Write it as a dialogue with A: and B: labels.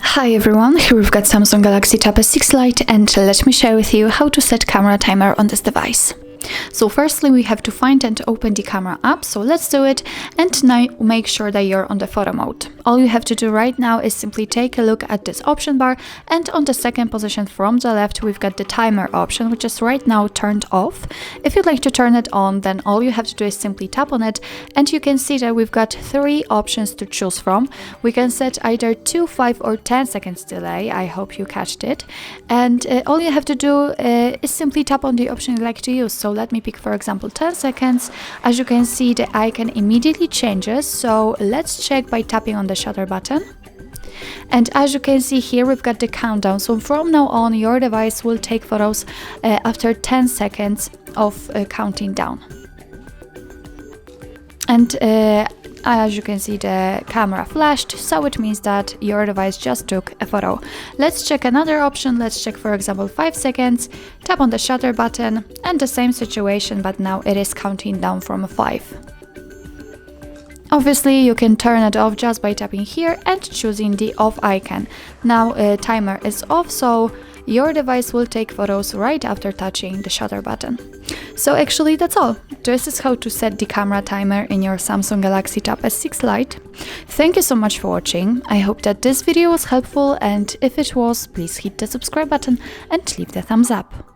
A: Hi everyone, here we've got Samsung Galaxy Tab S6 Lite, and let me share with you how to set camera timer on this device. So firstly, we have to find and open the camera app, so let's do it, and now make sure that you're on the photo mode. All you have to do right now is simply take a look at this option bar, and on the second position from the left we've got the timer option, which is right now turned off. If you'd like to turn it on, then all you have to do is simply tap on it, and you can see that we've got 3 options to choose from. We can set either 2, 5 or 10 seconds delay. I hope you catched it. And all you have to do is simply tap on the option you like to use. So let me pick, for example, 10 seconds. As you can see, the icon immediately changes, so let's check by tapping on the shutter button. And as you can see here, we've got the countdown, so from now on your device will take photos after 10 seconds of counting down. And as you can see, the camera flashed, so it means that your device just took a photo. Let's check another option. Let's check, for example, 5 seconds, tap on the shutter button, and the same situation, but now it is counting down from 5. Obviously, you can turn it off just by tapping here and choosing the off icon. Now timer is off, so your device will take photos right after touching the shutter button. So actually that's all. This is how to set the camera timer in your Samsung Galaxy Tab S6 Lite. Thank you so much for watching. I hope that this video was helpful, and if it was, please hit the subscribe button and leave the thumbs up.